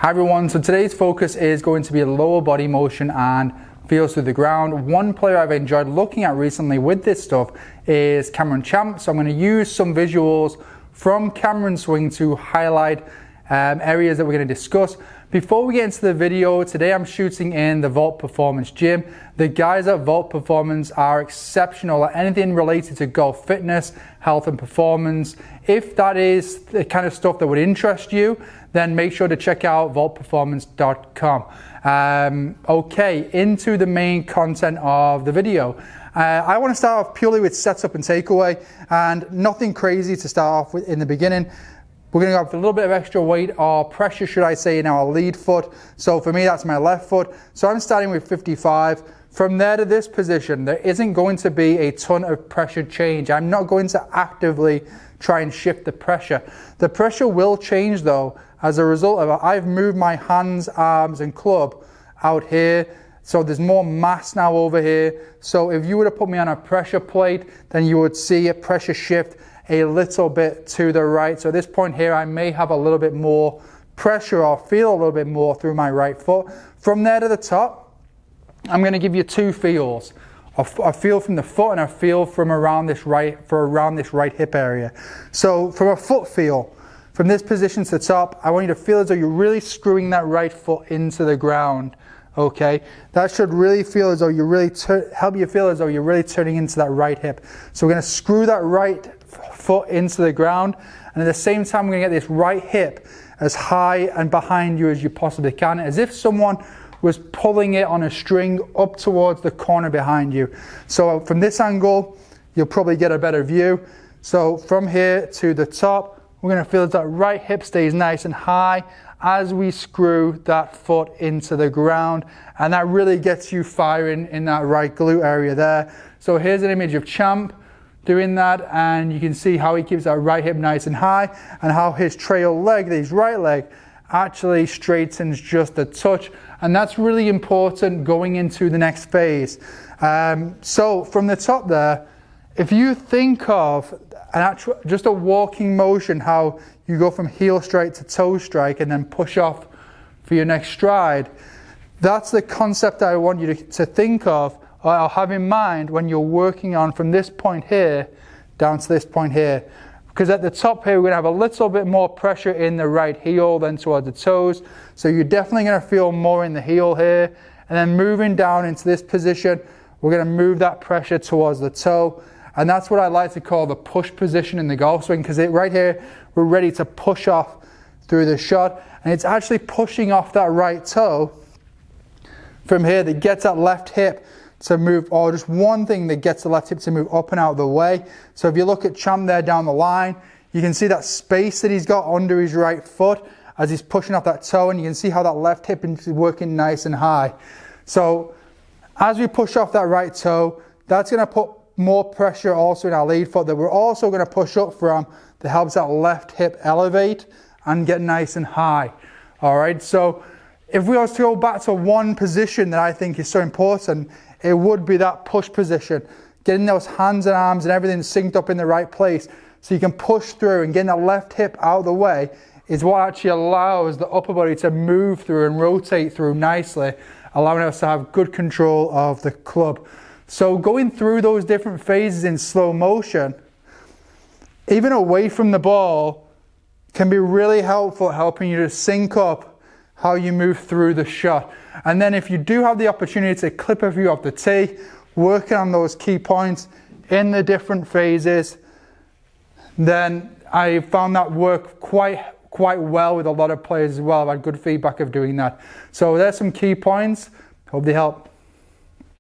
Hi everyone, so today's focus is going to be lower body motion and feels through the ground. One player I've enjoyed looking at recently with this stuff is Cameron Champ, so I'm going to use some visuals from Cameron's swing to highlight areas that we're going to discuss. Before we get into the video, today I'm shooting in the Vault Performance gym. The guys at Vault Performance are exceptional at anything related to golf fitness, health and performance. If that is the kind of stuff that would interest you, then make sure to check out vaultperformance.com. Okay, into the main content of the video. I want to start off purely with setup and takeaway, and nothing crazy to start off with in the beginning. We're going to go with a little bit of extra weight or pressure, should I say, in our lead foot. So for me, that's my left foot. So I'm starting with 55. From there to this position, there isn't going to be a ton of pressure change. I'm not going to actively try and shift the pressure. The pressure will change though, as a result of it. I've moved my hands, arms and club out here. So there's more mass now over here. So if you were to put me on a pressure plate, then you would see a pressure shift a little bit to the right. So at this point here, I may have a little bit more pressure or feel a little bit more through my right foot. From there to the top, I'm going to give you two feels. A feel from the foot and a feel from around this right hip area. So from a foot feel, from this position to the top, I want you to feel as though you're really screwing that right foot into the ground. Okay, that should really feel as though you're really help you feel as though you're really turning into that right hip. So we're going to screw that right foot into the ground, and at the same time we're going to get this right hip as high and behind you as you possibly can, as if someone was pulling it on a string up towards the corner behind you. So from this angle, you'll probably get a better view. So from here to the top, we're going to feel that right hip stays nice and high as we screw that foot into the ground, and that really gets you firing in that right glute area there. So here's an image of Champ doing that, and you can see how he keeps that right hip nice and high, and how his trail leg, his right leg, actually straightens just a touch, and that's really important going into the next phase. So from the top there, if you think of just a walking motion, how you go from heel strike to toe strike and then push off for your next stride, that's the concept I want you to think of or have in mind when you're working on from this point here down to this point here. Because at the top here, we're going to have a little bit more pressure in the right heel than towards the toes. So you're definitely going to feel more in the heel here. And then moving down into this position, we're going to move that pressure towards the toe. And that's what I like to call the push position in the golf swing, because right here, we're ready to push off through the shot. And it's actually pushing off that right toe from here that gets that left hip to move, or just one thing that gets the left hip to move up and out of the way. So if you look at Champ there down the line, you can see that space that he's got under his right foot as he's pushing off that toe, and you can see how that left hip is working nice and high. So as we push off that right toe, that's going to put more pressure also in our lead foot that we're also going to push up from, that helps that left hip elevate and get nice and high. All right, so if we was to go back to one position that I think is so important, it would be that push position, getting those hands and arms and everything synced up in the right place so you can push through, and getting that left hip out of the way is what actually allows the upper body to move through and rotate through nicely, allowing us to have good control of the club. So going through those different phases in slow motion, even away from the ball, can be really helpful, helping you to sync up how you move through the shot. And then if you do have the opportunity to clip a view of the tee, working on those key points in the different phases, then I found that work quite well with a lot of players as well. I've had good feedback of doing that. So there's some key points. Hope they help.